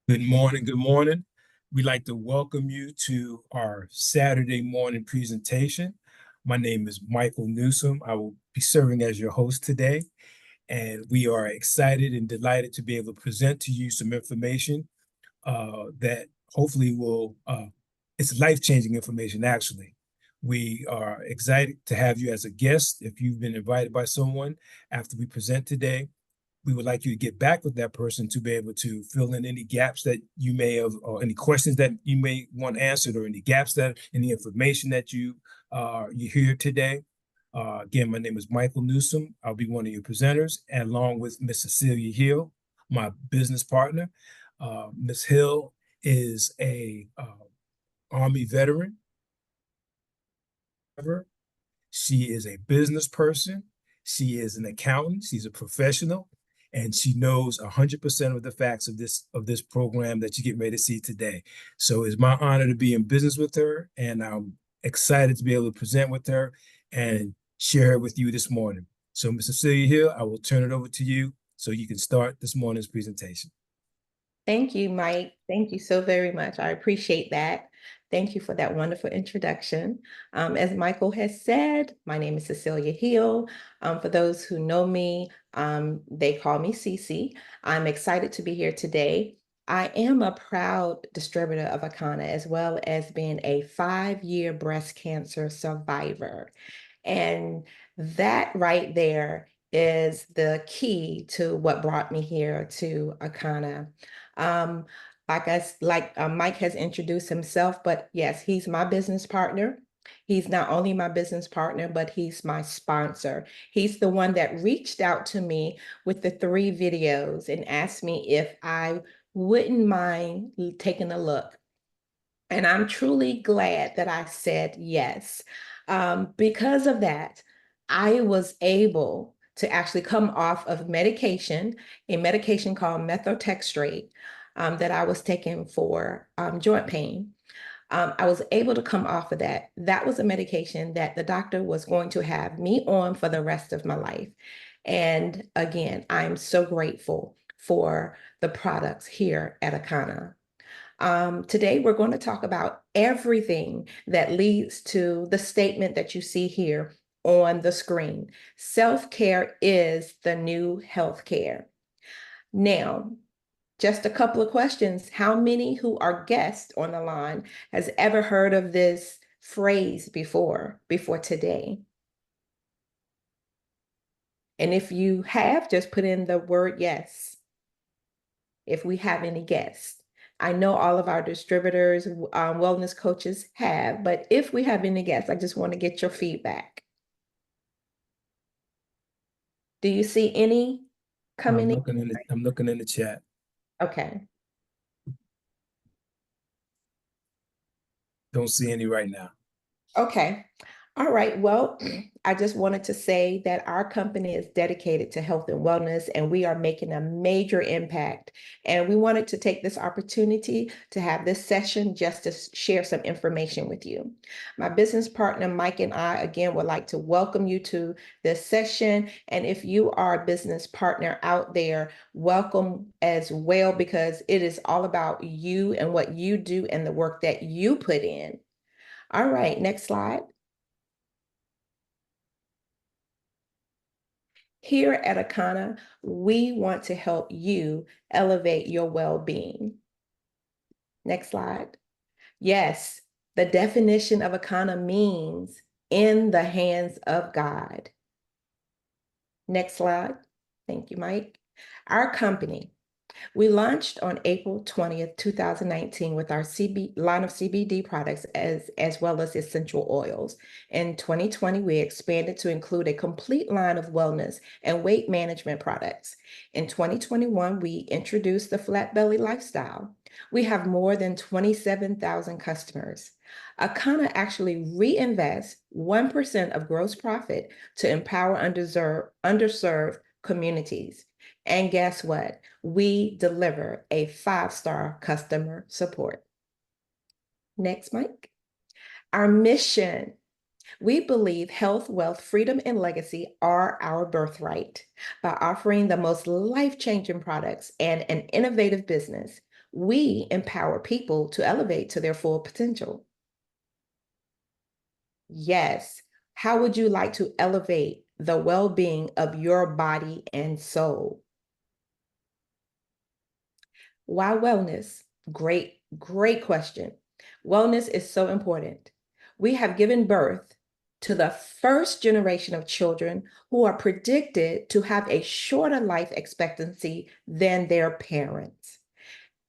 Good morning. Good morning. We'd like to welcome you to our Saturday morning presentation. My name is Michael Newsom. I will be serving as your host today, and we are excited and delighted to be able to present to you some information that hopefully it's life-changing information, actually. We are excited to have you as a guest. If you've been invited by someone after we present today, we would like you to get back with that person to be able to fill in any gaps that you may have, or any questions that you may want answered, or any gaps that any information that you hear today. Again, my name is Michael Newsom. I'll be one of your presenters, along with Miss Cecilia Hill, my business partner. Miss Hill is a Army veteran. She is a business person. She is an accountant. She's a professional, and she knows 100% of the facts of this program that you get ready to see today. So it's my honor to be in business with her, and I'm excited to be able to present with her and share her with you this morning. So, Ms. Cecilia Hill, I will turn it over to you so you can start this morning's presentation. Thank you, Mike. Thank you so very much. I appreciate that. Thank you for that wonderful introduction. As Michael has said, my name is Cecilia Hill. For those who know me, they call me Cece. I'm excited to be here today. I am a proud distributor of Akana, as well as being a 5-year breast cancer survivor. And that right there is the key to what brought me here to Akana. Um, Mike has introduced himself, but yes, he's my business partner. He's not only my business partner, but he's my sponsor. He's the one that reached out to me with the 3 videos and asked me if I wouldn't mind taking a look. And I'm truly glad that I said yes. Because of that, I was able to actually come off of a medication called methotrexate that I was taking for joint pain. I was able to come off of that. That was a medication that the doctor was going to have me on for the rest of my life. And again, I'm so grateful for the products here at Akana. Today, we're going to talk about everything that leads to the statement that you see here on the screen. Self-care is the new healthcare. Now, just a couple of questions. How many who are guests on the line has ever heard of this phrase before today? And if you have, just put in the word yes, if we have any guests. I know all of our distributors, wellness coaches have, but if we have any guests, I just want to get your feedback. Do you see any coming in? I'm looking in the chat. Okay. Don't see any right now. Okay. All right. Well, I just wanted to say that our company is dedicated to health and wellness, and we are making a major impact. And we wanted to take this opportunity to have this session just to share some information with you. My business partner, Mike, and I, again, would like to welcome you to this session. And if you are a business partner out there, welcome as well, because it is all about you and what you do and the work that you put in. All right, next slide. Here at Akana, we want to help you elevate your well-being. Next slide. Yes, the definition of Akana means in the hands of God. Next slide. Thank you, Mike. Our company, we launched on April 20th, 2019 with our line of CBD products as well as essential oils. In 2020, we expanded to include a complete line of wellness and weight management products. In 2021, we introduced the Flat Belly Lifestyle. We have more than 27,000 customers. Akana actually reinvests 1% of gross profit to empower underserved communities. And guess what? We deliver a 5-star customer support. Next, Mike. Our mission. We believe health, wealth, freedom, and legacy are our birthright. By offering the most life-changing products and an innovative business, We empower people to elevate to their full potential. Yes. How would you like to elevate the well-being of your body and soul? Why wellness? Great question. Wellness is so important. We have given birth to the first generation of children who are predicted to have a shorter life expectancy than their parents.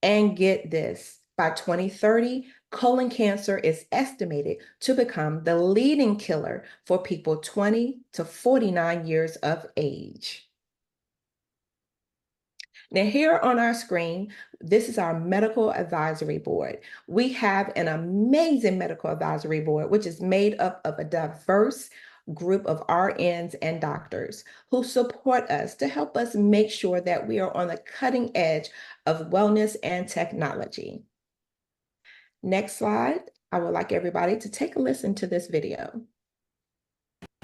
And get this, by 2030, colon cancer is estimated to become the leading killer for people 20 to 49 years of age. Now, here on our screen, this is our medical advisory board. We have an amazing medical advisory board, which is made up of a diverse group of RNs and doctors who support us to help us make sure that we are on the cutting edge of wellness and technology. Next slide. I would like everybody to take a listen to this video.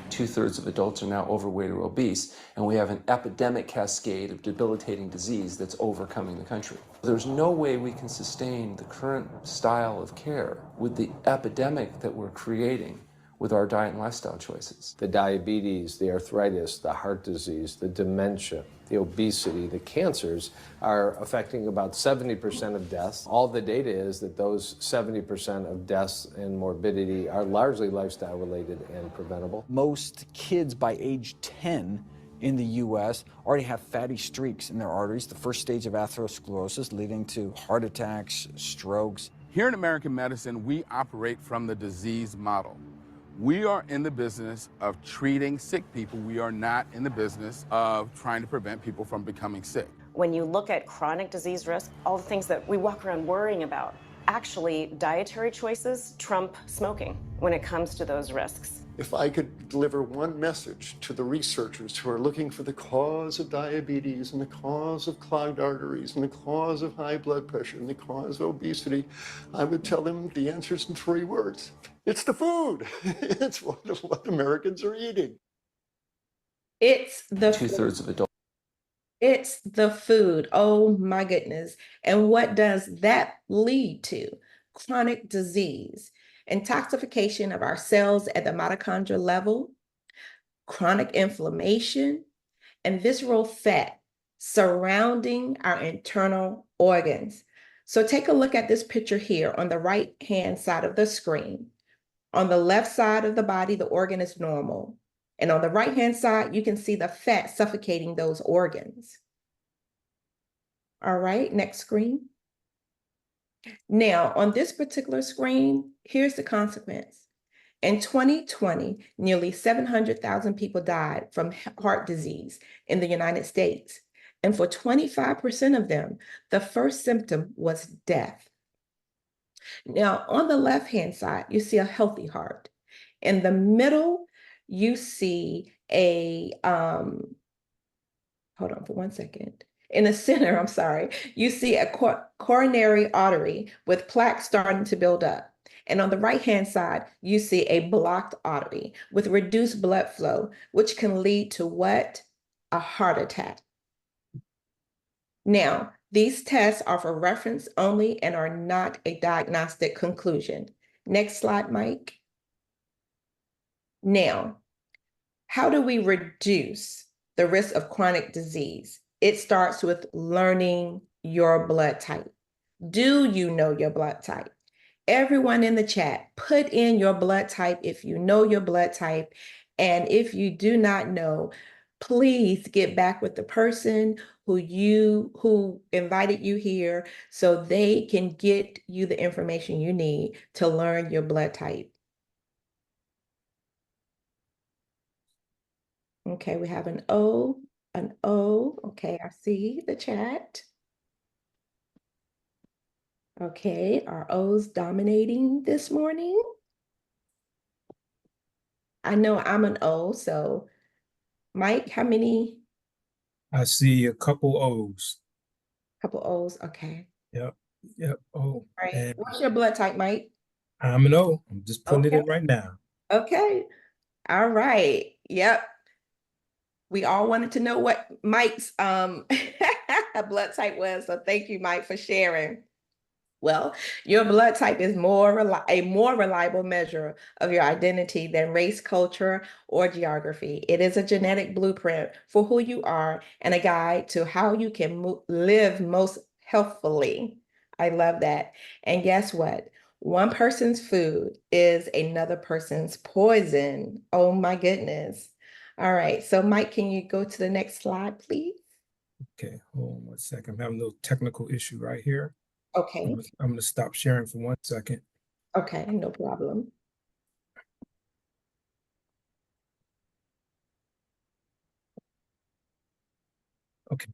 2/3 of adults are now overweight or obese, and we have an epidemic cascade of debilitating disease that's overcoming the country. There's no way we can sustain the current style of care with the epidemic that we're creating with our diet and lifestyle choices. The diabetes, the arthritis, the heart disease, the dementia, the obesity, the cancers are affecting about 70% of deaths. All the data is that those 70% of deaths and morbidity are largely lifestyle related and preventable. Most kids by age 10 in the US already have fatty streaks in their arteries, the first stage of atherosclerosis leading to heart attacks, strokes. Here in American medicine, we operate from the disease model. We are in the business of treating sick people. We are not in the business of trying to prevent people from becoming sick. When you look at chronic disease risk, all the things that we walk around worrying about, actually dietary choices trump smoking when it comes to those risks. If I could deliver one message to the researchers who are looking for the cause of diabetes and the cause of clogged arteries and the cause of high blood pressure and the cause of obesity, I would tell them the answer is in 3 words. It's the food. It's what Americans are eating. It's the 2/3 of adults. It's the food. Oh my goodness. And what does that lead to? Chronic disease, intoxication of our cells at the mitochondrial level, chronic inflammation, and visceral fat surrounding our internal organs. So take a look at this picture here on the right-hand side of the screen. On the left side of the body, the organ is normal. And on the right-hand side, you can see the fat suffocating those organs. All right, next screen. Now, on this particular screen, here's the consequence. In 2020, nearly 700,000 people died from heart disease in the United States. And for 25% of them, the first symptom was death. Now, on the left-hand side, you see a healthy heart. In the middle, you see hold on for 1 second. In the center, I'm sorry, you see a coronary artery with plaque starting to build up. And on the right-hand side, you see a blocked artery with reduced blood flow, which can lead to what? A heart attack. Now, these tests are for reference only and are not a diagnostic conclusion. Next slide, Mike. Now, how do we reduce the risk of chronic disease? It starts with learning your blood type. Do you know your blood type? Everyone in the chat, put in your blood type if you know your blood type. And if you do not know, please get back with the person who invited you here so they can get you the information you need to learn your blood type. Okay, we have an O. Okay, I see the chat. Okay, are O's dominating this morning? I know I'm an O, so Mike, how many? I see a couple O's. Couple O's, okay. Yep. Oh, All right, and what's your blood type, Mike? I'm an O. I'm just putting it Okay. in right now. Okay, all right, yep. We all wanted to know what Mike's blood type was, so thank you, Mike, for sharing. Well, your blood type is a more reliable measure of your identity than race, culture, or geography. It is a genetic blueprint for who you are and a guide to how you can live most healthfully. I love that. And guess what? One person's food is another person's poison. Oh my goodness. All right. So, Mike, can you go to the next slide, please? Okay, hold on one second. I'm having a little technical issue right here. Okay. I'm gonna stop sharing for 1 second. Okay. No problem. Okay.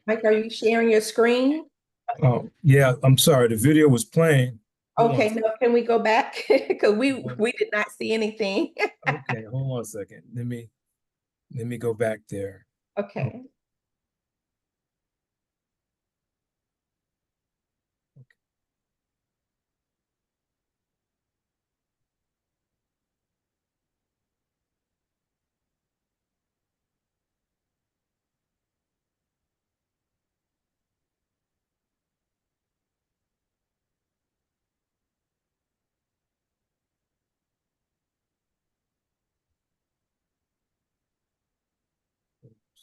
Mike, are you sharing your screen? Oh, yeah, I'm sorry. The video was playing. Hold on. Okay, no, can we go back? Because we did not see anything. Okay, hold on a second. Let me go back there. Okay.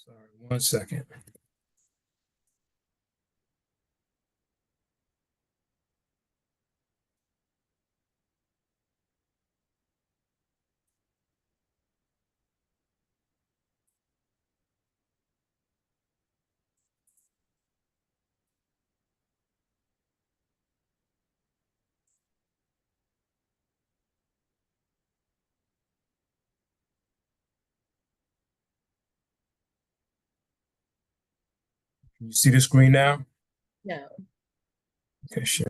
Sorry, 1 second. Can you see the screen now? No. Okay, share.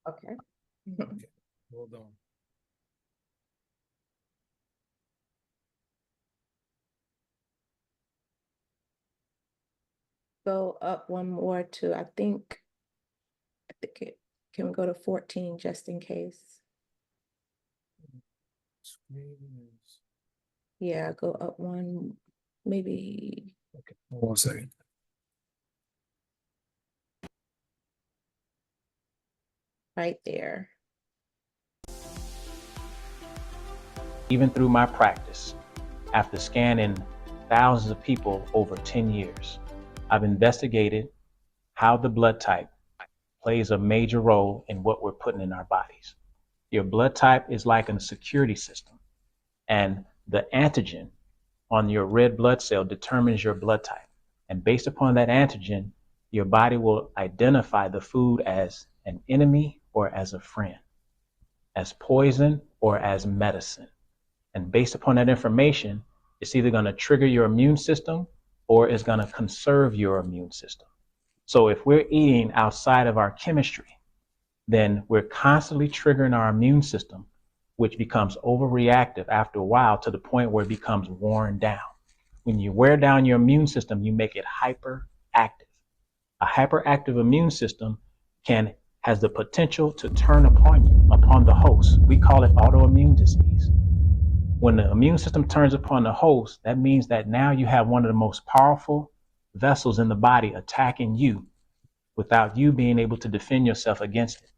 Okay. Okay, hold on. Go up one more to, I think can we go to 14 just in case? Screen is Yeah, go up one, maybe. okay. Hold on a second. Right there. Even through my practice, after scanning thousands of people over 10 years, I've investigated how the blood type plays a major role in what we're putting in our bodies. Your blood type is like a security system, and the antigen on your red blood cell determines your blood type. And based upon that antigen, your body will identify the food as an enemy or as a friend, as poison or as medicine. And based upon that information, it's either going to trigger your immune system or it's going to conserve your immune system. So if we're eating outside of our chemistry, then we're constantly triggering our immune system, which becomes overreactive after a while to the point where it becomes worn down. When you wear down your immune system, you make it hyperactive. A hyperactive immune system has the potential to turn upon you, upon the host. We call it autoimmune disease. When the immune system turns upon the host, that means that now you have one of the most powerful vessels in the body attacking you without you being able to defend yourself against it.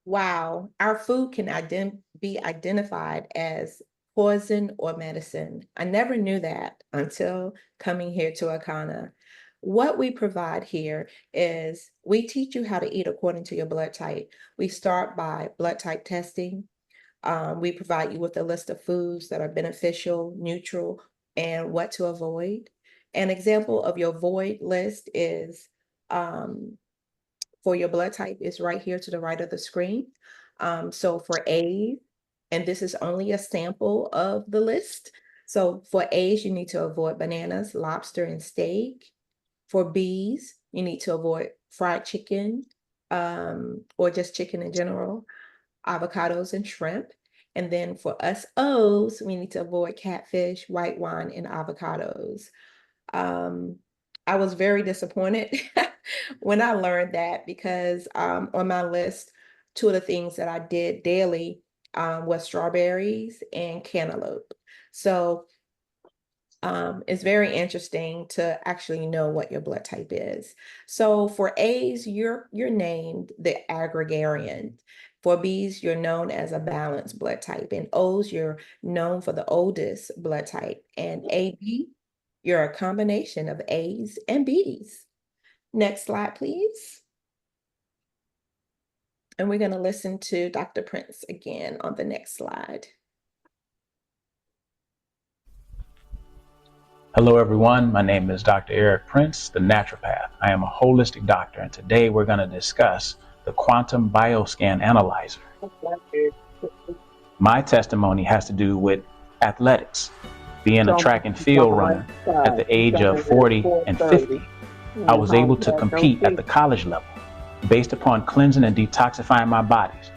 Wow, our food can be identified as poison, or medicine. I never knew that until coming here to Akana. What we provide here is we teach you how to eat according to your blood type. We start by blood type testing. We provide you with a list of foods that are beneficial, neutral, and what to avoid. An example of your void list is for your blood type is right here to the right of the screen. So for A's, and this is only a sample of the list. So for A's, you need to avoid bananas, lobster, and steak. For B's, you need to avoid fried chicken, or just chicken in general, avocados and shrimp. And then for us O's, we need to avoid catfish, white wine, and avocados. Um, I was very disappointed when I learned that because on my list, two of the things that I did daily was strawberries and cantaloupe. So it's very interesting to actually know what your blood type is. So for A's, you're named the agregarian. For B's, you're known as a balanced blood type. And O's, you're known for the oldest blood type. And AB, you're a combination of A's and B's. Next slide, please. And we're going to listen to Dr. Prince again on the next slide. Hello, everyone. My name is Dr. Eric Prince, the naturopath. I am a holistic doctor, and today we're going to discuss the quantum bioscan analyzer. My testimony has to do with athletics. Being a track and field runner at the age of 40 and 50, I was able to compete at the college level based upon cleansing and detoxifying my bodies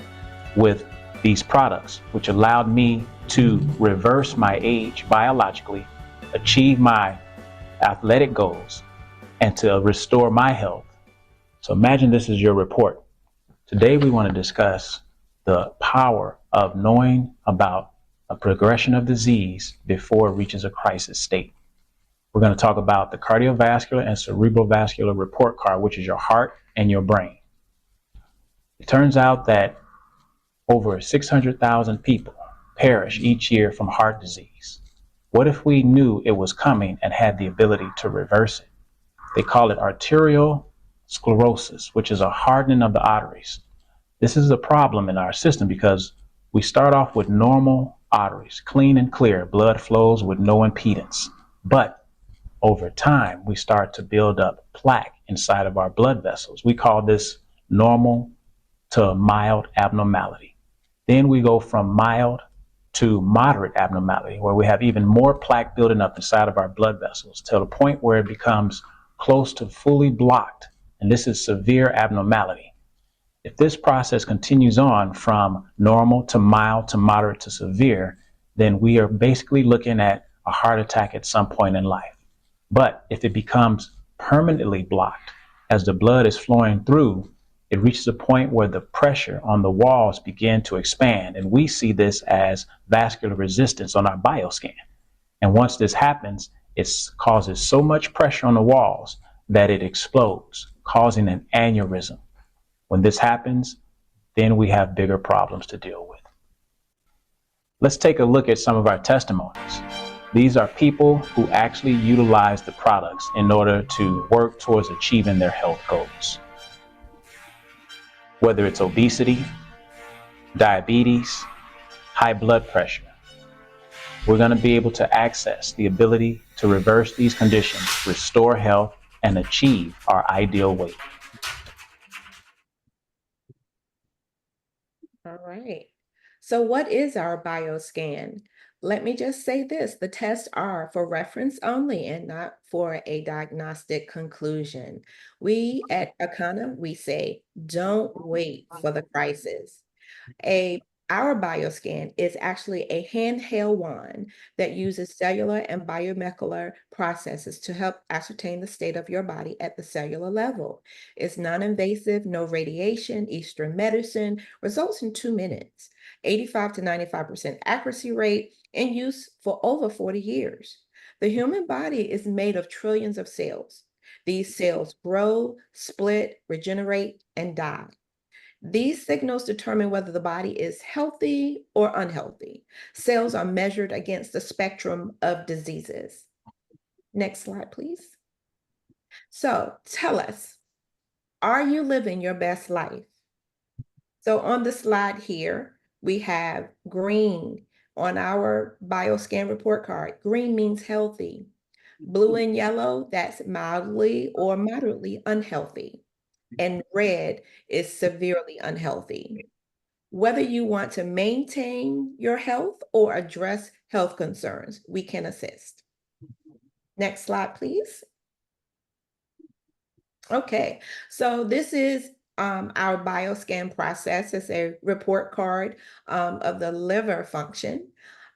with these products, which allowed me to reverse my age biologically, achieve my athletic goals, and to restore my health. So imagine this is your report. Today we want to discuss the power of knowing about a progression of disease before it reaches a crisis state. We're going to talk about the cardiovascular and cerebrovascular report card, which is your heart and your brain. It turns out that over 600,000 people perish each year from heart disease. What if we knew it was coming and had the ability to reverse it? They call it arterial sclerosis, which is a hardening of the arteries. This is a problem in our system because we start off with normal arteries, clean and clear, blood flows with no impedance. But over time, we start to build up plaque inside of our blood vessels. We call this normal to mild abnormality. Then we go from mild to moderate abnormality, where we have even more plaque building up inside of our blood vessels to the point where it becomes close to fully blocked. And this is severe abnormality. If this process continues on from normal to mild to moderate to severe, then we are basically looking at a heart attack at some point in life. But if it becomes permanently blocked, as the blood is flowing through, it reaches a point where the pressure on the walls begin to expand. And we see this as vascular resistance on our bioscan. And once this happens, it causes so much pressure on the walls that it explodes, causing an aneurysm. When this happens, then we have bigger problems to deal with. Let's take a look at some of our testimonies. These are people who actually utilize the products in order to work towards achieving their health goals. Whether it's obesity, diabetes, high blood pressure, we're going to be able to access the ability to reverse these conditions, restore health, and achieve our ideal weight. All right. So what is our bioscan? Let me just say this, the tests are for reference only and not for a diagnostic conclusion. We at Akana, we say, don't wait for the crisis. Our bioscan is actually a handheld wand that uses cellular and biomolecular processes to help ascertain the state of your body at the cellular level. It's non-invasive, no radiation, Eastern medicine, results in 2 minutes, 85 to 95% accuracy rate, in use for over 40 years. The human body is made of trillions of cells. These cells grow, split, regenerate, and die. These signals determine whether the body is healthy or unhealthy. Cells are measured against the spectrum of diseases. Next slide, please. So tell us, are you living your best life? So on the slide here, we have green on our bioscan report card. Green means healthy. Blue and yellow, that's mildly or moderately unhealthy. And red is severely unhealthy. Whether you want to maintain your health or address health concerns, we can assist. Next slide, please. Okay, so this is our bioscan process. It's a report card of the liver function.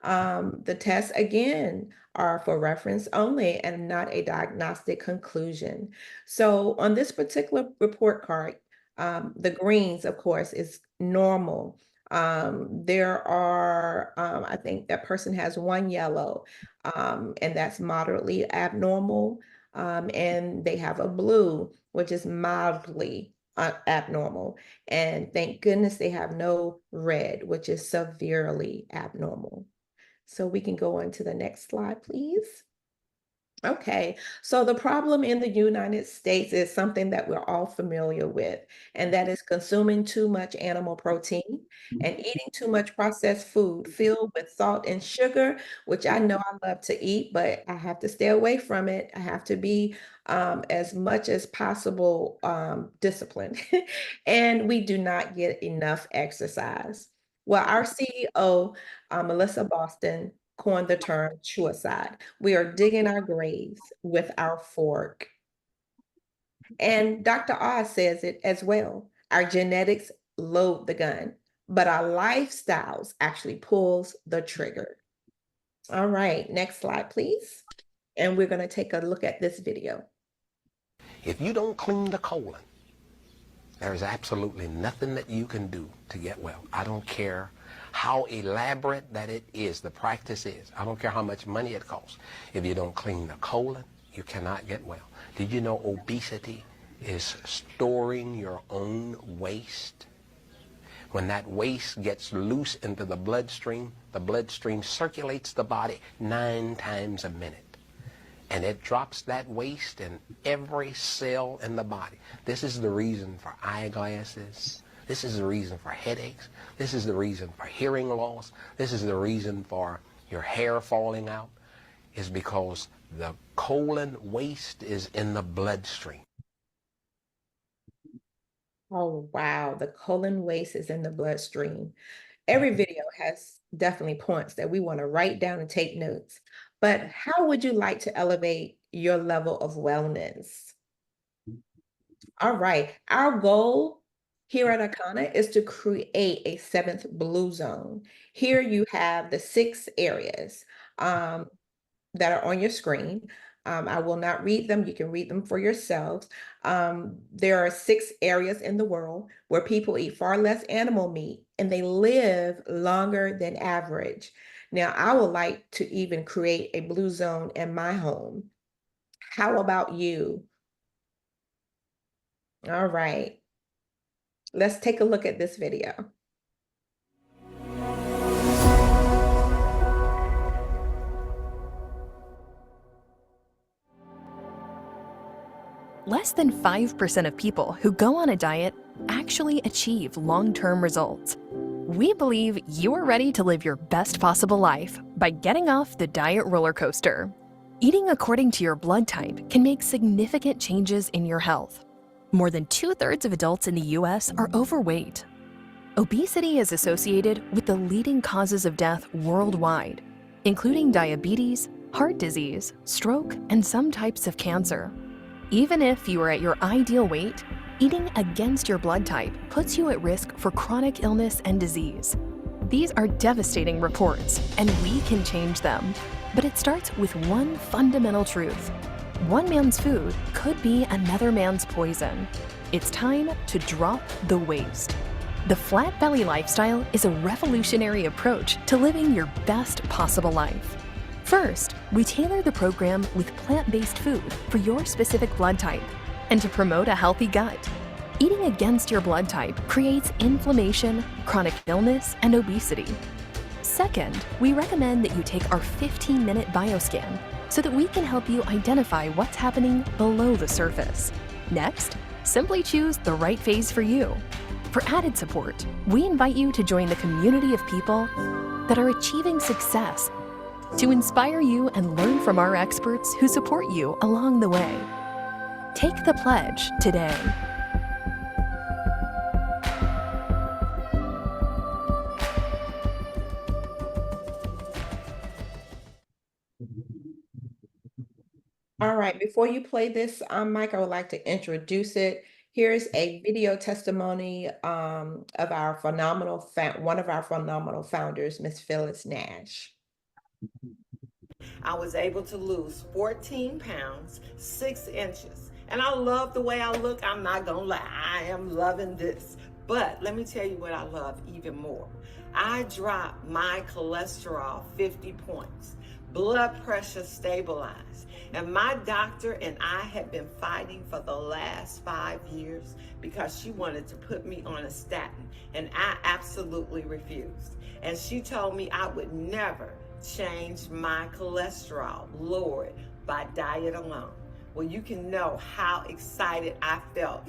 The tests, again, are for reference only and not a diagnostic conclusion. So on this particular report card, the greens, of course, is normal. There are, I think that person has one yellow, and that's moderately abnormal. And they have a blue, which is mildly abnormal. And thank goodness they have no red, which is severely abnormal. So we can go on to the next slide, please. Okay, so the problem in the United States is something that we're all familiar with, and that is consuming too much animal protein and eating too much processed food filled with salt and sugar, which I know I love to eat, but I have to stay away from it. I have to be as much as possible disciplined, and we do not get enough exercise. Well, our CEO, Melissa Boston, coined the term suicide. We are digging our graves with our fork. And Dr. Oz says it as well. Our genetics load the gun, but our lifestyles actually pulls the trigger. All right, next slide, please. And we're going to take a look at this video. If you don't clean the colon, there is absolutely nothing that you can do to get well. I don't care how elaborate that it is, the practice is. I don't care how much money it costs. If you don't clean the colon, you cannot get well. Did you know obesity is storing your own waste? When that waste gets loose into the bloodstream circulates the body 9 times a minute. And it drops that waste in every cell in the body. This is the reason for eyeglasses. This is the reason for headaches. This is the reason for hearing loss. This is the reason for your hair falling out, is because the colon waste is in the bloodstream. Oh, wow. The colon waste is in the bloodstream. Every video has definitely points that we want to write down and take notes. But how would you like to elevate your level of wellness? All right. Our goal here at Akana is to create a 7th blue zone. Here you have the 6 areas that are on your screen. I will not read them. You can read them for yourselves. There are 6 areas in the world where people eat far less animal meat and they live longer than average. Now, I would like to even create a blue zone in my home. How about you? All right. Let's take a look at this video. Less than 5% of people who go on a diet actually achieve long-term results. We believe you are ready to live your best possible life by getting off the diet roller coaster. Eating according to your blood type can make significant changes in your health. More than 2/3 of adults in the US are overweight. Obesity is associated with the leading causes of death worldwide, including diabetes, heart disease, stroke, and some types of cancer. Even if you are at your ideal weight, eating against your blood type puts you at risk for chronic illness and disease. These are devastating reports, and we can change them. But it starts with one fundamental truth. One man's food could be another man's poison. It's time to drop the waste. The Flat Belly Lifestyle is a revolutionary approach to living your best possible life. First, we tailor the program with plant-based food for your specific blood type and to promote a healthy gut. Eating against your blood type creates inflammation, chronic illness, and obesity. Second, we recommend that you take our 15-minute bioscan so that we can help you identify what's happening below the surface. Next, simply choose the right phase for you. For added support, we invite you to join the community of people that are achieving success to inspire you and learn from our experts who support you along the way. Take the pledge today. All right, before you play this, Mike, I would like to introduce it. Here's a video testimony of our one of our phenomenal founders, Miss Phyllis Nash. I was able to lose 14 pounds, 6 inches. And I love the way I look. I'm not gonna lie, I am loving this. But let me tell you what I love even more. I dropped my cholesterol 50 points, blood pressure stabilized. And my doctor and I had been fighting for the last 5 years because she wanted to put me on a statin, and I absolutely refused. And she told me I would never change my cholesterol, lower it by diet alone. Well, you can know how excited I felt.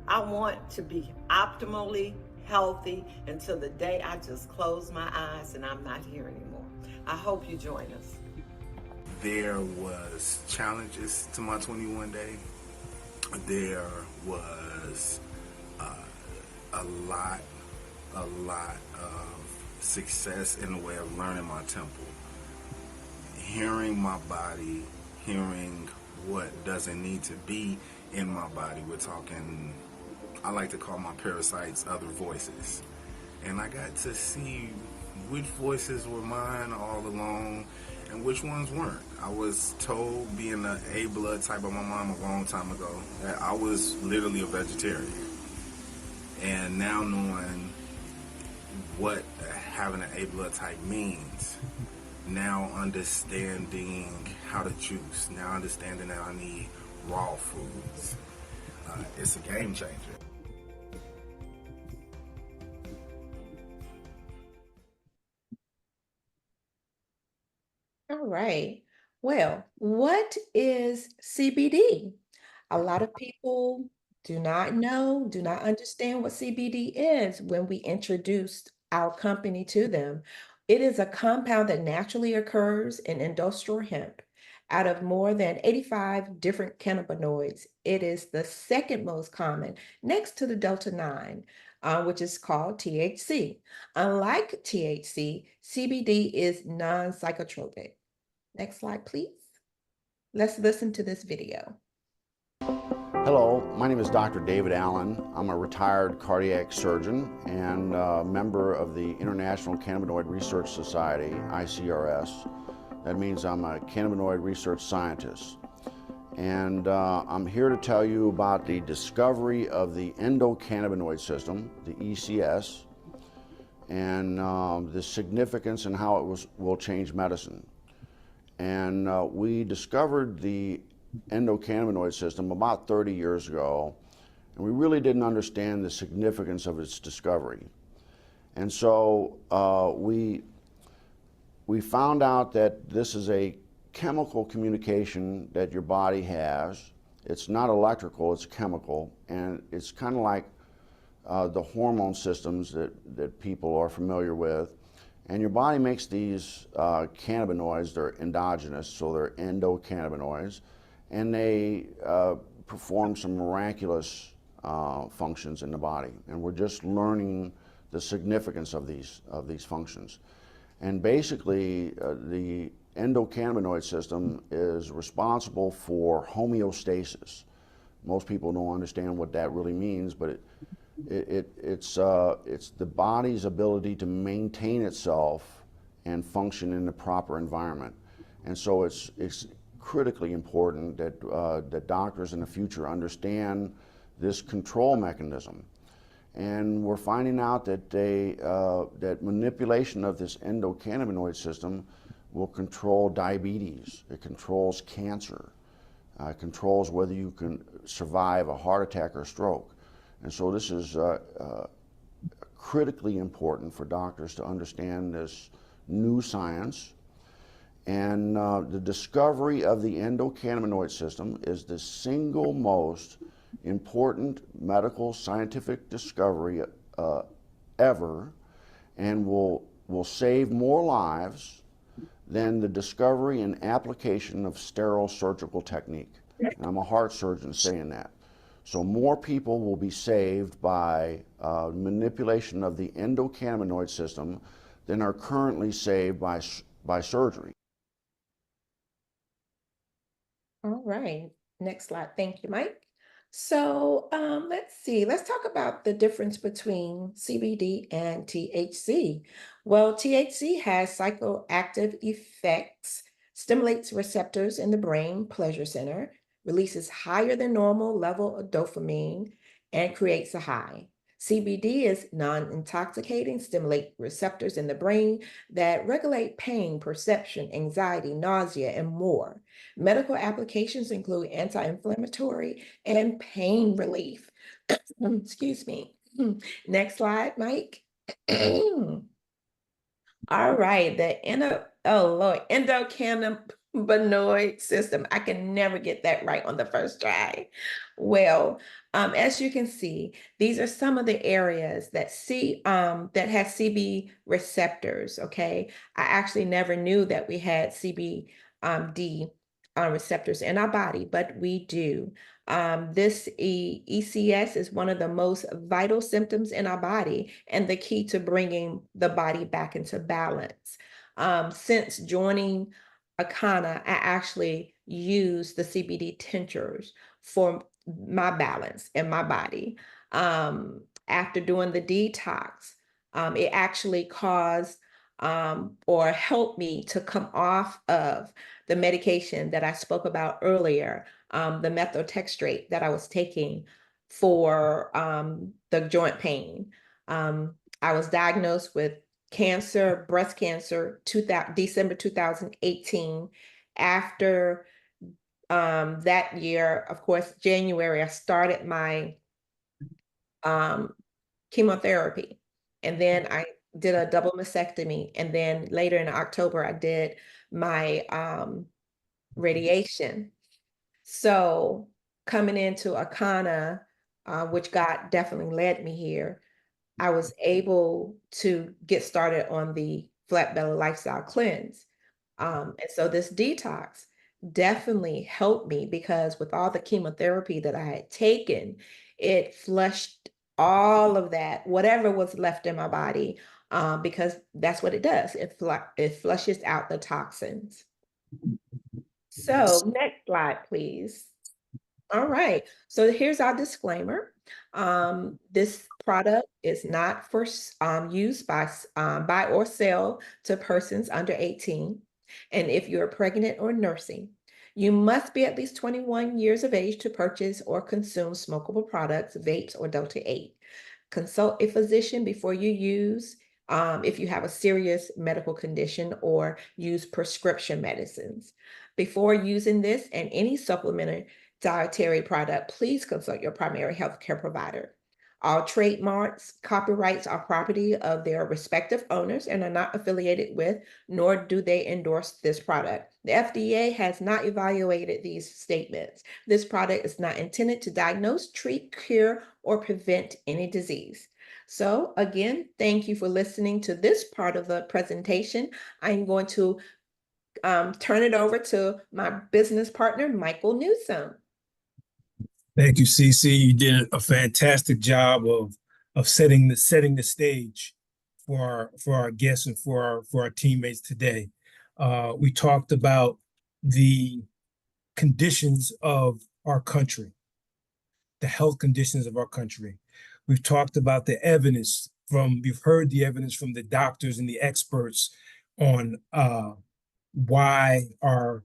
I want to be optimally healthy until the day I just close my eyes and I'm not here anymore. I hope you join us. There was challenges to my 21 day. There was a lot of success in the way of learning my temple. Hearing my body, hearing what doesn't need to be in my body. We're talking, I like to call my parasites other voices. And I got to see which voices were mine all along and which ones weren't. I was told, being an A blood type by my mom a long time ago, that I was literally a vegetarian. And now knowing what having an A blood type means, now understanding how to juice, now understanding that I need raw foods, it's a game changer. All right. Well, what is CBD? A lot of people do not know, do not understand what CBD is when we introduced our company to them. It is a compound that naturally occurs in industrial hemp. Out of more than 85 different cannabinoids, it is the second most common next to the Delta 9, which is called THC. Unlike THC, CBD is non-psychotropic. Next slide, please. Let's listen to this video. Hello, my name is Dr. David Allen. I'm a retired cardiac surgeon and a member of the International Cannabinoid Research Society, ICRS. That means I'm a cannabinoid research scientist. And I'm here to tell you about the discovery of the endocannabinoid system, the ECS, and the significance and how it will change medicine. And we discovered the endocannabinoid system about 30 years ago, and we really didn't understand the significance of its discovery. And so we found out that this is a chemical communication that your body has. It's not electrical, it's chemical, and it's kind of like the hormone systems that people are familiar with. And your body makes these cannabinoids. They're endogenous, so they're endocannabinoids, and they perform some miraculous functions in the body. And we're just learning the significance of these functions. And basically, the endocannabinoid system is responsible for homeostasis. Most people don't understand what that really means, but it's the body's ability to maintain itself and function in the proper environment. And so it's critically important that that doctors in the future understand this control mechanism. And we're finding out that that manipulation of this endocannabinoid system will control diabetes. It controls cancer. controls whether you can survive a heart attack or stroke. And so this is critically important for doctors to understand this new science. And the discovery of the endocannabinoid system is the single most important medical scientific discovery ever, and will save more lives than the discovery and application of sterile surgical technique. And I'm a heart surgeon saying that. So more people will be saved by manipulation of the endocannabinoid system than are currently saved by surgery. All right. Next slide. Thank you, Mike. So let's see. Let's talk about the difference between CBD and THC. Well, THC has psychoactive effects, stimulates receptors in the brain pleasure center, releases higher than normal level of dopamine, and creates a high. CBD is non-intoxicating, stimulate receptors in the brain that regulate pain, perception, anxiety, nausea, and more. Medical applications include anti-inflammatory and pain relief. Excuse me. Next slide, Mike. All right, endocannabinoid system. I can never get that right on the first try. Well, as you can see, these are some of the areas that have CB receptors. Okay, I actually never knew that we had CBD receptors in our body, but we do. This ECS is one of the most vital symptoms in our body and the key to bringing the body back into balance. Since joining Akana, I actually use the CBD tinctures for my balance in my body. After doing the detox, it actually caused or helped me to come off of the medication that I spoke about earlier, the methotrexate that I was taking for the joint pain. I was diagnosed with cancer, breast cancer, December 2018. After that year, of course, January, I started my chemotherapy. And then I did a double mastectomy. And then later in October, I did my radiation. So coming into Akana, which God definitely led me here, I was able to get started on the Flat Belly Lifestyle Cleanse. And so this detox definitely helped me because with all the chemotherapy that I had taken, it flushed all of that, whatever was left in my body, because that's what it does. It flushes out the toxins. So next slide, please. All right. So here's our disclaimer. This product is not for use by or sell to persons under 18. And if you're pregnant or nursing, you must be at least 21 years of age to purchase or consume smokable products, vapes, or Delta 8. Consult a physician before you use if you have a serious medical condition or use prescription medicines. Before using this and any supplementary dietary product, please consult your primary healthcare provider. All trademarks, copyrights are property of their respective owners and are not affiliated with, nor do they endorse this product. The FDA has not evaluated these statements. This product is not intended to diagnose, treat, cure, or prevent any disease. So again, thank you for listening to this part of the presentation. I'm going to turn it over to my business partner, Michael Newsom. Thank you, Cece. You did a fantastic job of setting the stage for our guests and for our teammates today. We talked about the conditions of our country, the health conditions of our country. We've talked about the evidence we've heard the evidence from the doctors and the experts on why our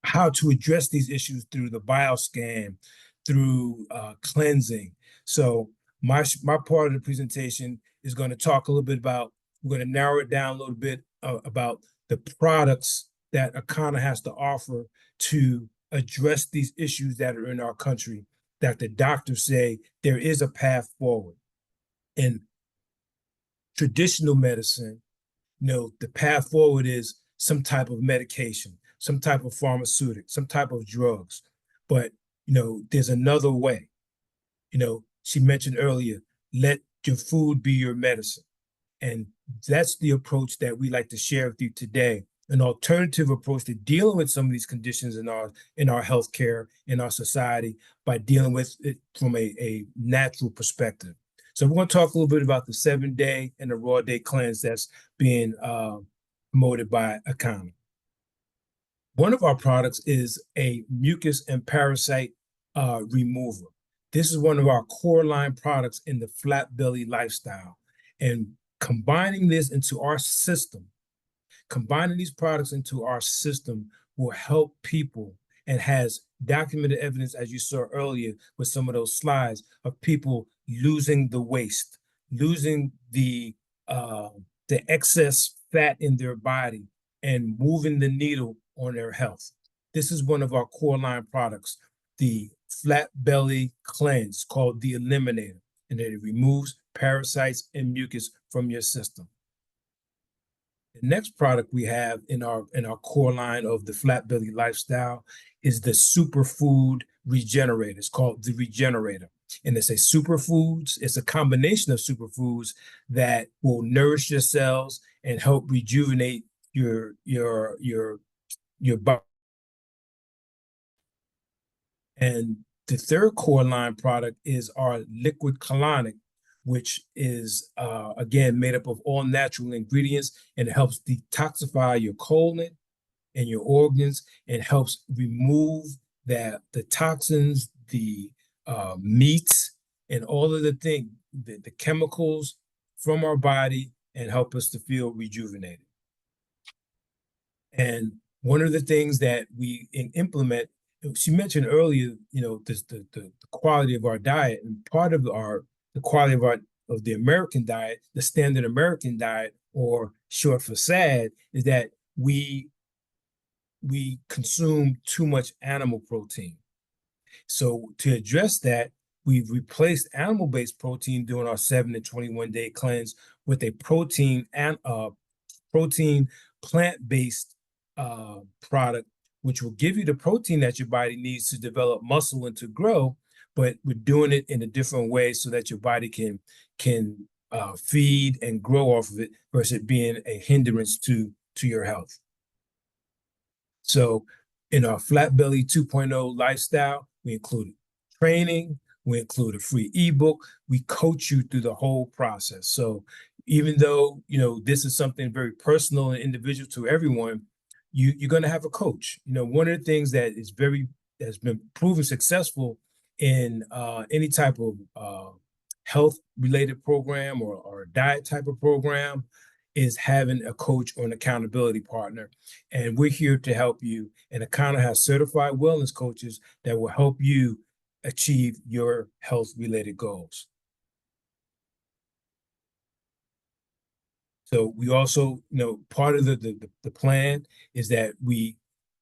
how to address these issues through the bioscan, through cleansing. So my part of the presentation is going to talk a little bit about, we're going to narrow it down a little bit about the products that Akana has to offer to address these issues that are in our country, that the doctors say there is a path forward. In traditional medicine, the path forward is some type of medication, some type of pharmaceutic, some type of drugs. But, there's another way. She mentioned earlier, let your food be your medicine. And that's the approach that we like to share with you today. An alternative approach to dealing with some of these conditions in our healthcare, in our society, by dealing with it from a natural perspective. So we're going to talk a little bit about the 7-day and the raw day cleanse that's being promoted by Akana. One of our products is a mucus and parasite remover. This is one of our core line products in the flat belly lifestyle. And combining these products into our system will help people, and has documented evidence, as you saw earlier with some of those slides, of people losing the waste, losing the excess fat in their body, and moving the needle on their health. This is one of our core line products, the flat belly cleanse, called the Eliminator, and it removes parasites and mucus from your system. The next product we have in our core line of the flat belly lifestyle is the superfood regenerator. It's called the Regenerator. And it's a superfoods, it's a combination of superfoods that will nourish your cells and help rejuvenate your body. And the third core line product is our liquid colonic, which is again made up of all natural ingredients, and it helps detoxify your colon and your organs, and helps remove the toxins, the meats, and all of the chemicals from our body, and help us to feel rejuvenated. And one of the things that we implement, she mentioned earlier, the quality of our diet, and part of the quality of the American diet, the standard American diet, or short for SAD, is that we consume too much animal protein. So to address that, we've replaced animal-based protein during our 7 to 21-day cleanse with a protein plant-based product, which will give you the protein that your body needs to develop muscle and to grow, but we're doing it in a different way so that your body can feed and grow off of it, versus it being a hindrance to your health. So in our Flat Belly 2.0 lifestyle, we included training, we include a free ebook, we coach you through the whole process. So even though this is something very personal and individual to everyone, you're going to have a coach. One of the things that has been proven successful in any type of health related program or diet type of program is having a coach or an accountability partner. And we're here to help you. And Akana has certified wellness coaches that will help you achieve your health related goals. So we also, part of the plan is that we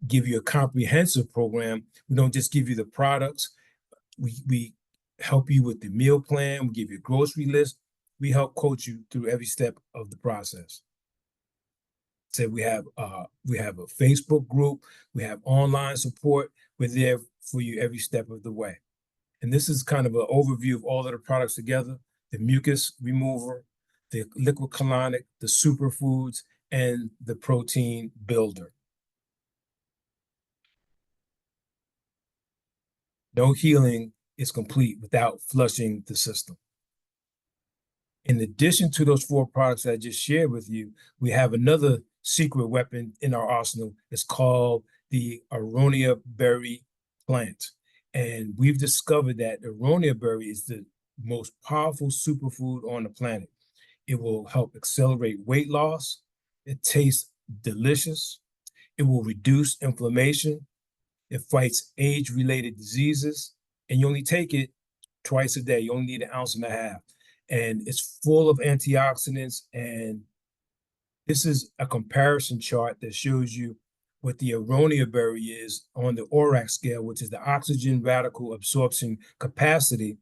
give you a comprehensive program. We don't just give you the products. We help you with the meal plan. We give you a grocery list. We help coach you through every step of the process. So we have a Facebook group. We have online support. We're there for you every step of the way. And this is kind of an overview of all of the products together: the mucus remover, the liquid colonic, the superfoods, and the protein builder. No healing is complete without flushing the system. In addition to those 4 products I just shared with you, we have another secret weapon in our arsenal. It's called the aronia berry plant. And we've discovered that aronia berry is the most powerful superfood on the planet. It will help accelerate weight loss. It tastes delicious. It will reduce inflammation. It fights age-related diseases. And you only take it twice a day. You only need 1.5 ounces. And it's full of antioxidants. And this is a comparison chart that shows you what the aronia berry is on the ORAC scale, which is the oxygen radical absorption capacity,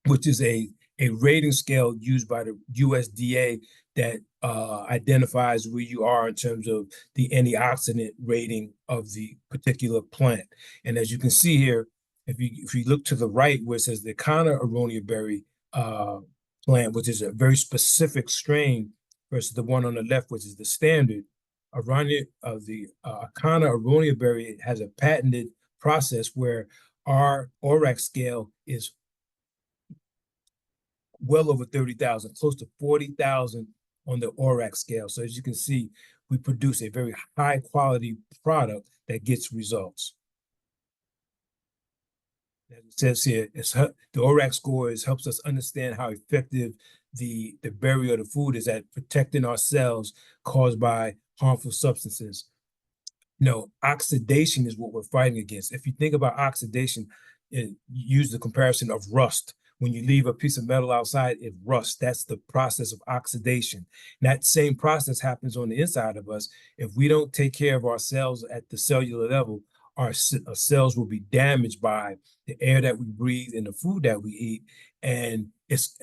which is a rating scale used by the USDA that identifies where you are in terms of the antioxidant rating of the particular plant. And as you can see here, if you look to the right where it says the Kana aronia berry plant, which is a very specific strain, versus the one on the left, which is the standard, the Kana aronia berry has a patented process where our ORAC scale is well over 30,000, close to 40,000 on the ORAC scale. So as you can see, we produce a very high quality product that gets results. As it says here, the ORAC score helps us understand how effective the berry or the food is at protecting our cells caused by harmful substances. No, oxidation is what we're fighting against. If you think about oxidation, use the comparison of rust. When you leave a piece of metal outside, it rusts. That's the process of oxidation. And that same process happens on the inside of us. If we don't take care of our cells at the cellular level, our cells will be damaged by the air that we breathe and the food that we eat, and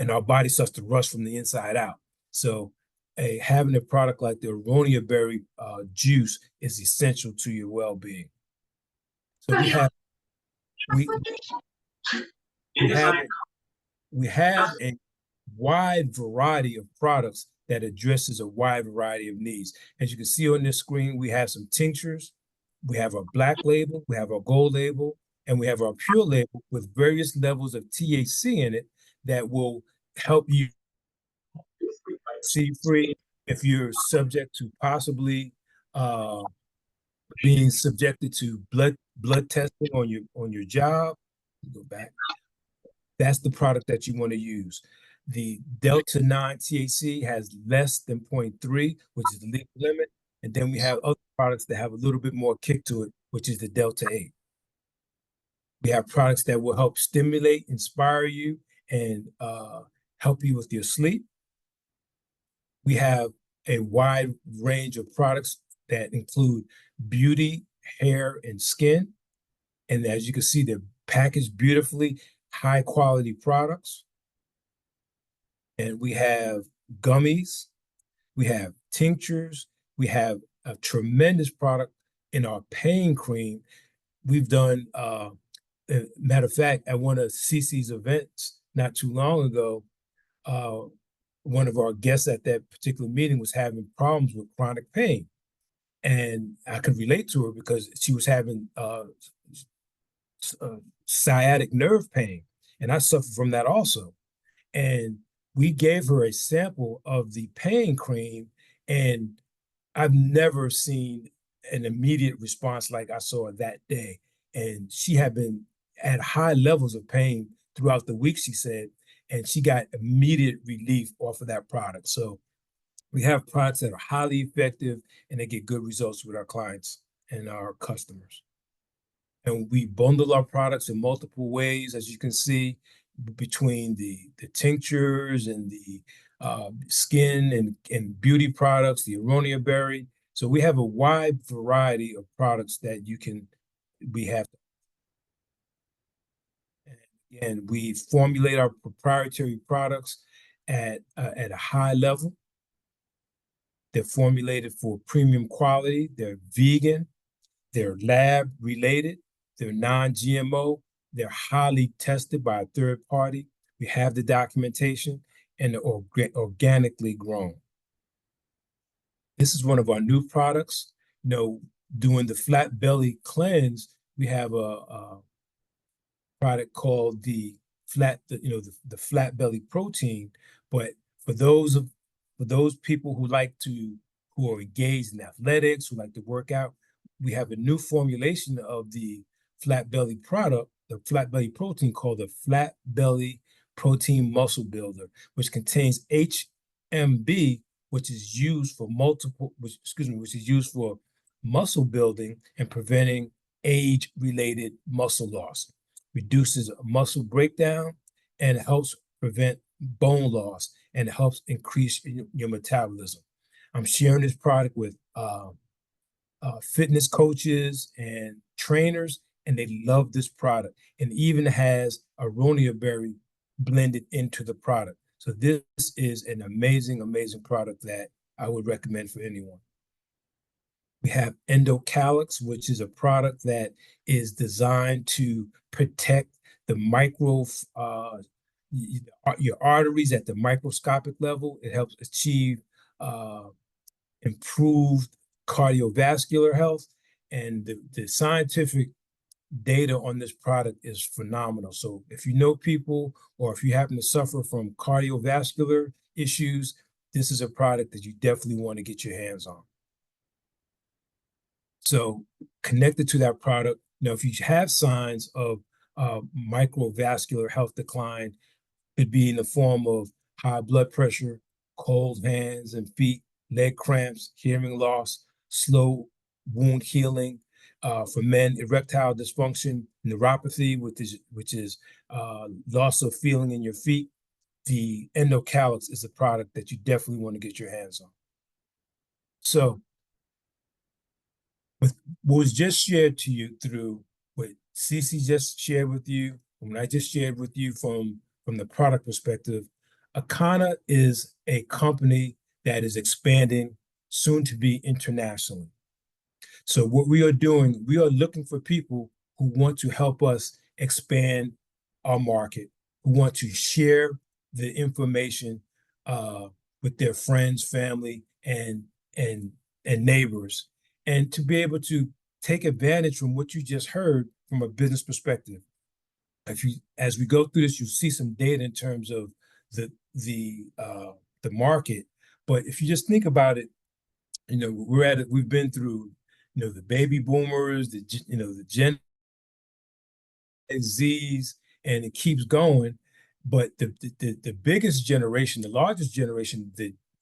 our body starts to rust from the inside out. So having a product like the aronia berry juice is essential to your well-being. So we have a wide variety of products that addresses a wide variety of needs. As you can see on this screen, we have some tinctures, we have our black label, we have our gold label, and we have our pure label with various levels of THC in it that will help you see free if you're subject to possibly being subjected to blood testing on your job. Go back. That's the product that you want to use. The Delta 9 THC has less than 0.3, which is the legal limit. And then we have other products that have a little bit more kick to it, which is the Delta 8. We have products that will help stimulate, inspire you, and help you with your sleep. We have a wide range of products that include beauty, hair, and skin. And as you can see, they're packaged beautifully, high quality products. And we have gummies, we have tinctures, we have a tremendous product in our pain cream. We've done, matter of fact, at one of Cece's events not too long ago, one of our guests at that particular meeting was having problems with chronic pain. And I could relate to her because she was having sciatic nerve pain. And I suffer from that also. And we gave her a sample of the pain cream, and I've never seen an immediate response like I saw that day. And she had been at high levels of pain throughout the week, she said, and she got immediate relief off of that product. So we have products that are highly effective and they get good results with our clients and our customers. And we bundle our products in multiple ways, as you can see, between the tinctures and the skin and beauty products, the aronia berry. So we have a wide variety of products that we have. And we formulate our proprietary products at a high level. They're formulated for premium quality. They're vegan. They're lab related. They're non-GMO. They're highly tested by a third party. We have the documentation, and they're organically grown. This is one of our new products. Doing the flat belly cleanse, we have a product called the flat belly protein. But for those people who are engaged in athletics, who like to work out, we have a new formulation of the flat belly product, the flat belly protein, called the flat belly protein muscle builder, which contains HMB, which is used for muscle building and preventing age-related muscle loss, reduces muscle breakdown, and helps prevent bone loss, and helps increase your metabolism. I'm sharing this product with fitness coaches and trainers, and they love this product. And even has aronia berry blended into the product. So this is an amazing, amazing product that I would recommend for anyone. We have Endocalix, which is a product that is designed to protect the your arteries at the microscopic level. It helps achieve uh, improved cardiovascular health, and the scientific data on this product is phenomenal. So if you know people or if you happen to suffer from cardiovascular issues, this is a product that you definitely want to get your hands on. So connected to that product, if you have signs of microvascular health decline, could be in the form of high blood pressure, cold hands and feet, leg cramps, hearing loss, slow wound healing. For men, erectile dysfunction, neuropathy, which is loss of feeling in your feet. The Endocalix is a product that you definitely want to get your hands on. So with what was just shared to you through what Cece just shared with you, and what I just shared with you from the product perspective, Akana is a company that is expanding soon to be internationally. So what we are doing, we are looking for people who want to help us expand our market, who want to share the information with their friends, family, and neighbors, and to be able to take advantage from what you just heard from a business perspective. As we go through this, you'll see some data in terms of the market. But if you just think about it, we've been through, the baby boomers, the Gen Zs, and it keeps going. But the biggest generation, the largest generation,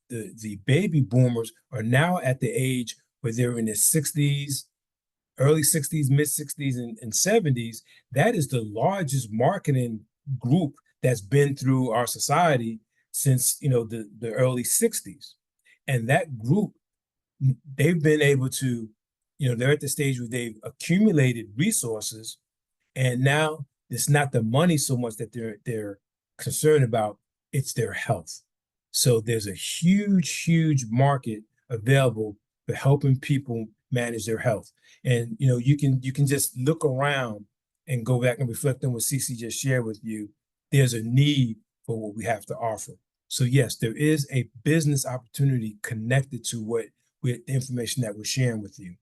the baby boomers are now at the age where they're in their 60s, early 60s, mid 60s, and 70s. That is the largest marketing group that's been through our society since the early 60s. And that group, they've been able to, they're at the stage where they've accumulated resources, and now it's not the money so much that they're concerned about, it's their health. So there's a huge, huge market available for helping people manage their health. And you can just look around and go back and reflect on what Cece just shared with you. There's a need for what we have to offer. So yes, there is a business opportunity connected to with the information that we're sharing with you.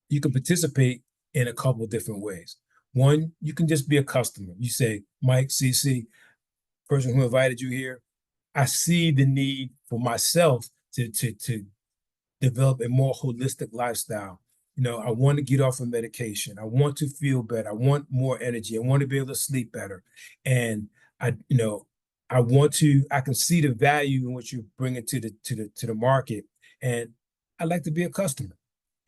You can participate in a couple of different ways. One, you can just be a customer. You say, Mike, Cece, person who invited you here, I see the need for myself to develop a more holistic lifestyle. I want to get off of medication. I want to feel better. I want more energy. I want to be able to sleep better. And I can see the value in what you're bringing to the market. And I'd like to be a customer.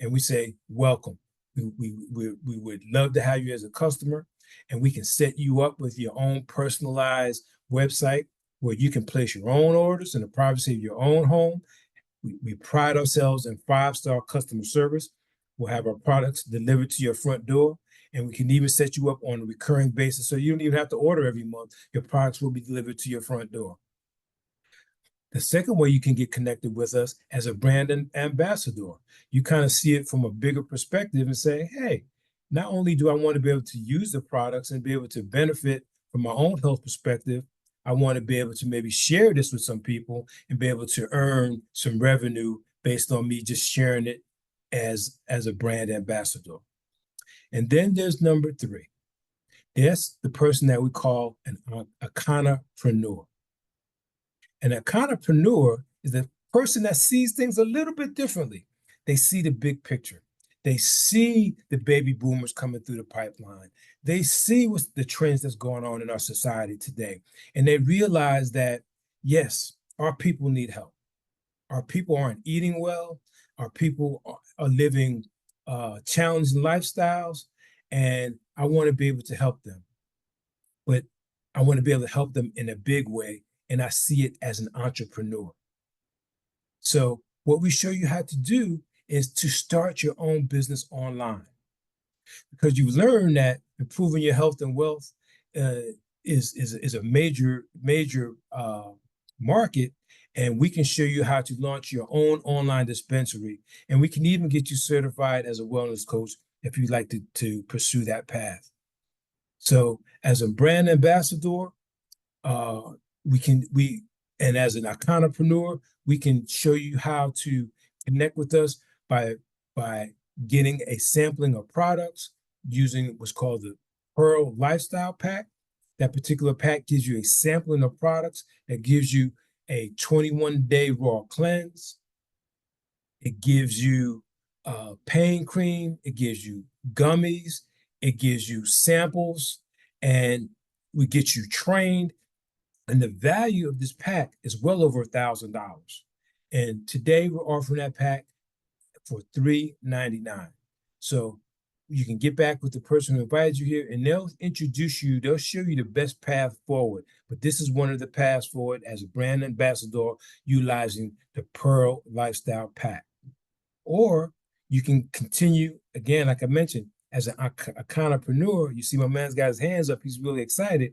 And we say, welcome. We would love to have you as a customer, and we can set you up with your own personalized website where you can place your own orders in the privacy of your own home. We pride ourselves in 5-star customer service. We'll have our products delivered to your front door, and we can even set you up on a recurring basis so you don't even have to order every month. Your products will be delivered to your front door. The second way you can get connected with us as a brand ambassador, you kind of see it from a bigger perspective and say, hey, not only do I want to be able to use the products and be able to benefit from my own health perspective, I want to be able to maybe share this with some people and be able to earn some revenue based on me just sharing it as a brand ambassador. And then there's number 3. That's the person that we call an econopreneur. An econopreneur is the person that sees things a little bit differently. They see the big picture. They see the baby boomers coming through the pipeline. They see what's the trends that's going on in our society today. And they realize that, yes, our people need help. Our people aren't eating well. Our people are living challenging lifestyles. And I want to be able to help them. But I want to be able to help them in a big way. And I see it as an entrepreneur. So what we show you how to do is to start your own business online, because you learn that improving your health and wealth uh, is a major market, and we can show you how to launch your own online dispensary, and we can even get you certified as a wellness coach if you'd like to pursue that path. So, as a brand ambassador, uh, we and as an entrepreneur, we can show you how to connect with us by by getting a sampling of products using what's called the Pearl Lifestyle Pack. That particular pack gives you a sampling of products that gives you a 21-day raw cleanse. It gives you pain cream. It gives you gummies. It gives you samples, and we get you trained. And the value of this pack is well over $1,000. And today we're offering that pack for $399. So you can get back with the person who invited you here, and they'll introduce you, they'll show you the best path forward. But this is one of the paths forward as a brand ambassador utilizing the Pearl Lifestyle Pack. Or you can continue, again, like I mentioned, as an entrepreneur. You see my man's got his hands up, he's really excited.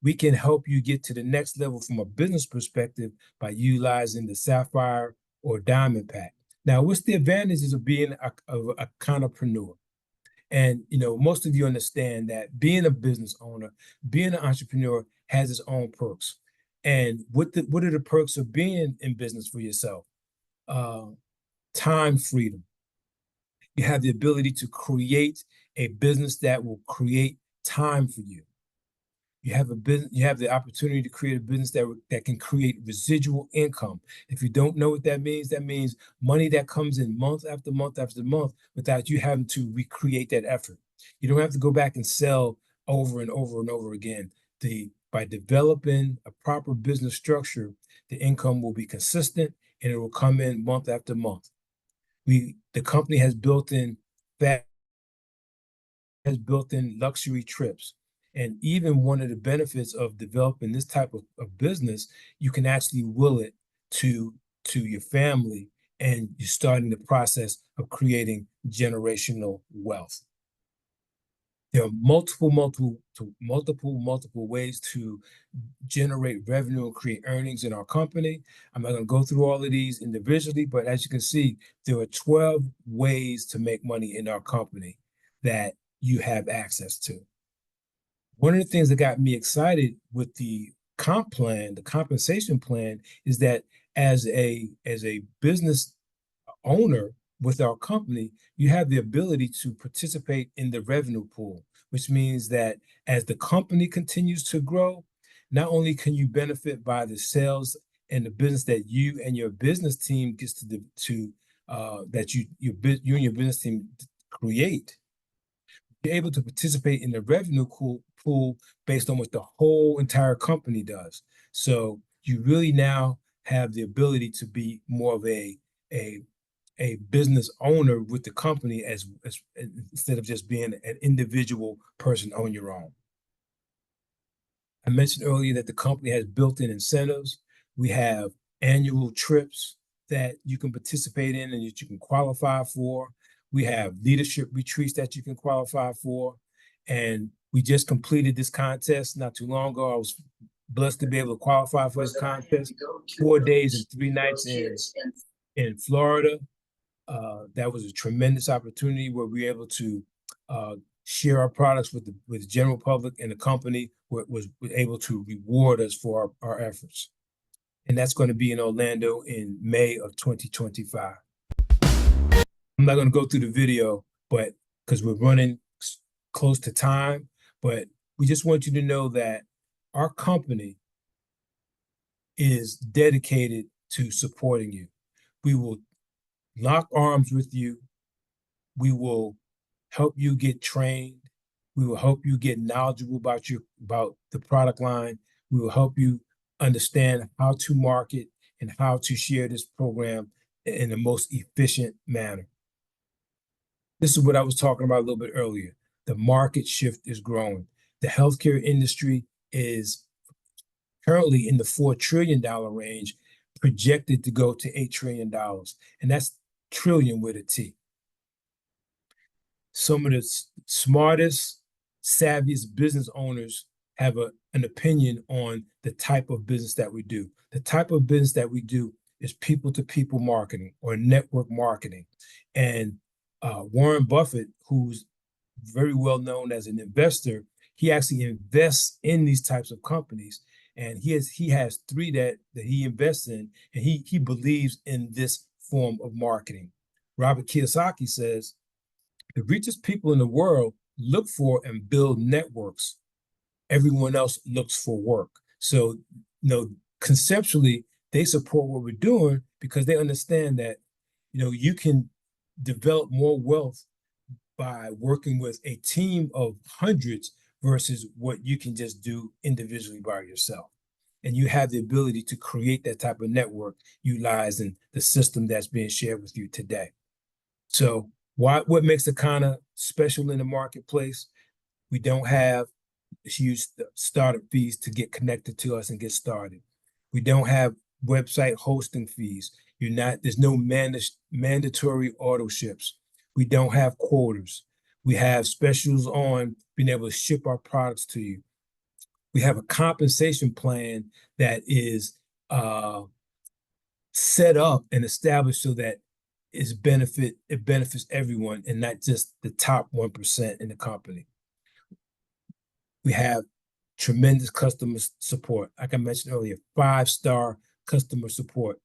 We can help you get to the next level from a business perspective by utilizing the Sapphire or Diamond Pack. Now, what's the advantages of being a entrepreneur? And most of you understand that being a business owner, being an entrepreneur has its own perks. And what are the perks of being in business for yourself? Time freedom. You have the ability to create a business that will create time for you. You have a business, you have the opportunity to create a business that can create residual income. If you don't know what that means money that comes in month after month after month without you having to recreate that effort. You don't have to go back and sell over and over and over again. By developing a proper business structure, the income will be consistent and it will come in month after month. The company has built-in luxury trips. And even one of the benefits of developing this type of business, you can actually will it to your family, and you're starting the process of creating generational wealth. There are multiple ways to generate revenue and create earnings in our company. I'm not going to go through all of these individually, but as you can see, there are 12 ways to make money in our company that you have access to. One of the things that got me excited with the comp plan, the compensation plan, is that as a business owner with our company, you have the ability to participate in the revenue pool, which means that as the company continues to grow, not only can you benefit by the sales and the business that you and your business team gets that you and your business team create, you're able to participate in the revenue pool based on what the whole entire company does. So you really now have the ability to be more of a business owner with the company as instead of just being an individual person on your own. I mentioned earlier that the company has built-in incentives. We have annual trips that you can participate in and that you can qualify for. We have leadership retreats that you can qualify for. And we just completed this contest not too long ago. I was blessed to be able to qualify for this contest. 4 days and 3 nights in Florida. That was a tremendous opportunity where we were able to share our products with the general public, and the company was able to reward us for our efforts. And that's going to be in Orlando in May of 2025. I'm not going to go through the video, but because we're running close to time, but we just want you to know that our company is dedicated to supporting you. We will lock arms with you. We will help you get trained. We will help you get knowledgeable about the product line. We will help you understand how to market and how to share this program in the most efficient manner. This is what I was talking about a little bit earlier. The market shift is growing. The healthcare industry is currently in the $4 trillion range, projected to go to $8 trillion. And that's trillion with a T. Some of the smartest, savviest business owners have an opinion on the type of business that we do. The type of business that we do is people-to-people marketing or network marketing. And Warren Buffett, who's very well known as an investor, he actually invests in these types of companies. And he has three that he invests in, and he believes in this form of marketing. Robert Kiyosaki says, the richest people in the world look for and build networks. Everyone else looks for work. So, conceptually, they support what we're doing because they understand that, you can develop more wealth by working with a team of hundreds versus what you can just do individually by yourself. And you have the ability to create that type of network utilizing the system that's being shared with you today. So what makes Akana special in the marketplace? We don't have huge startup fees to get connected to us and get started. We don't have website hosting fees. There's no mandatory auto ships. We don't have quotas. We have specials on being able to ship our products to you. We have a compensation plan that is set up and established so that it benefits everyone and not just the top 1% in the company. We have tremendous customer support. Like I mentioned earlier, 5-star customer support.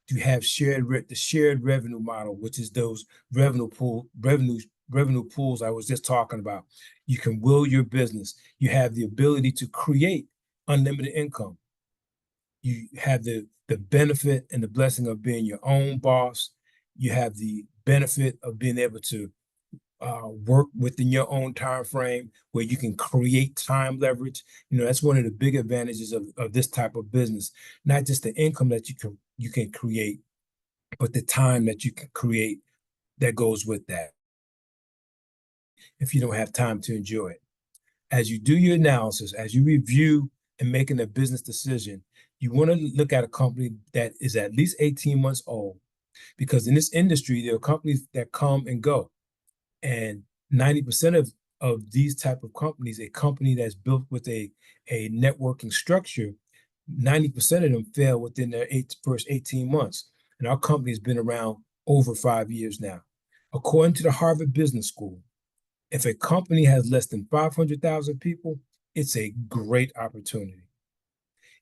You have the shared revenue model, which is those revenue pools I was just talking about. You can will your business. You have the ability to create unlimited income. You have the benefit and the blessing of being your own boss. You have the benefit of being able to work within your own time frame where you can create time leverage. That's one of the big advantages of this type of business. Not just the income that you can create, but the time that you can create that goes with that if you don't have time to enjoy it. As you do your analysis, as you review and making a business decision, you want to look at a company that is at least 18 months old, because in this industry, there are companies that come and go. And 90% of these type of companies, a company that's built with a networking structure, 90% of them fail within their first 18 months. And our company has been around over 5 years now. According to the Harvard Business School, if a company has less than 500,000 people, it's a great opportunity.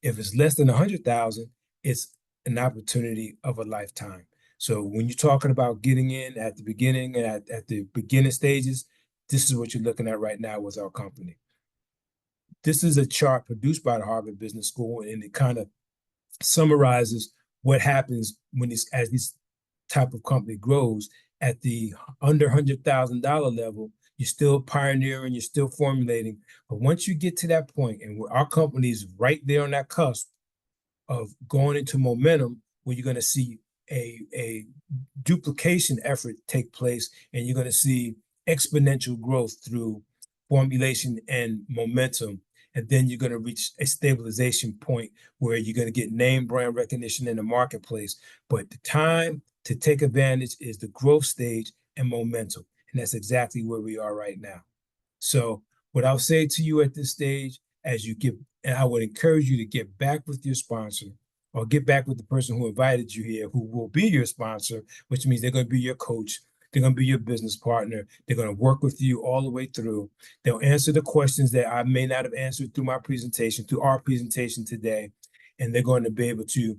If it's less than 100,000, it's an opportunity of a lifetime. So when you're talking about getting in at the beginning and at the beginning stages, this is what you're looking at right now with our company. This is a chart produced by the Harvard Business School, and it kind of summarizes what happens as this type of company grows. At the under $100,000 level, you're still pioneering, you're still formulating. But once you get to that point, and our company is right there on that cusp of going into momentum, where you're going to see a duplication effort take place, and you're going to see exponential growth through formulation and momentum. And then you're going to reach a stabilization point where you're going to get name brand recognition in the marketplace. But the time to take advantage is the growth stage and momentum. And that's exactly where we are right now. So what I'll say to you at this stage, and I would encourage you to get back with your sponsor, or get back with the person who invited you here, who will be your sponsor, which means they're going to be your coach. They're going to be your business partner. They're going to work with you all the way through. They'll answer the questions that I may not have answered through our presentation today. And they're going to be able to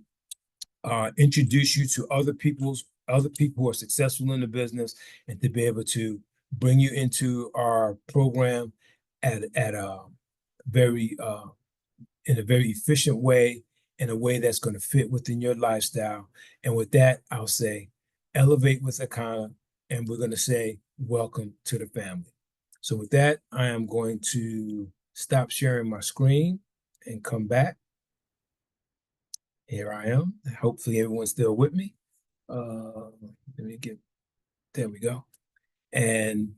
introduce you to other people who are successful in the business, and to be able to bring you into our program at a very in a very efficient way, in a way that's going to fit within your lifestyle. And with that, I'll say, elevate with Akana, and we're going to say, welcome to the family. So with that, I am going to stop sharing my screen and come back. Here I am. Hopefully everyone's still with me. There we go. And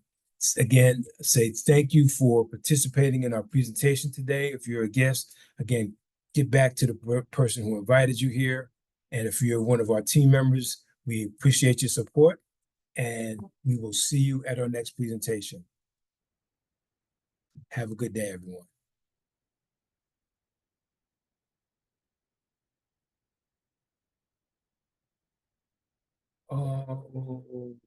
again, say thank you for participating in our presentation today. If you're a guest, again, get back to the person who invited you here. And if you're one of our team members, We appreciate your support, and we will see you at our next presentation. Have a good day, everyone. Oh.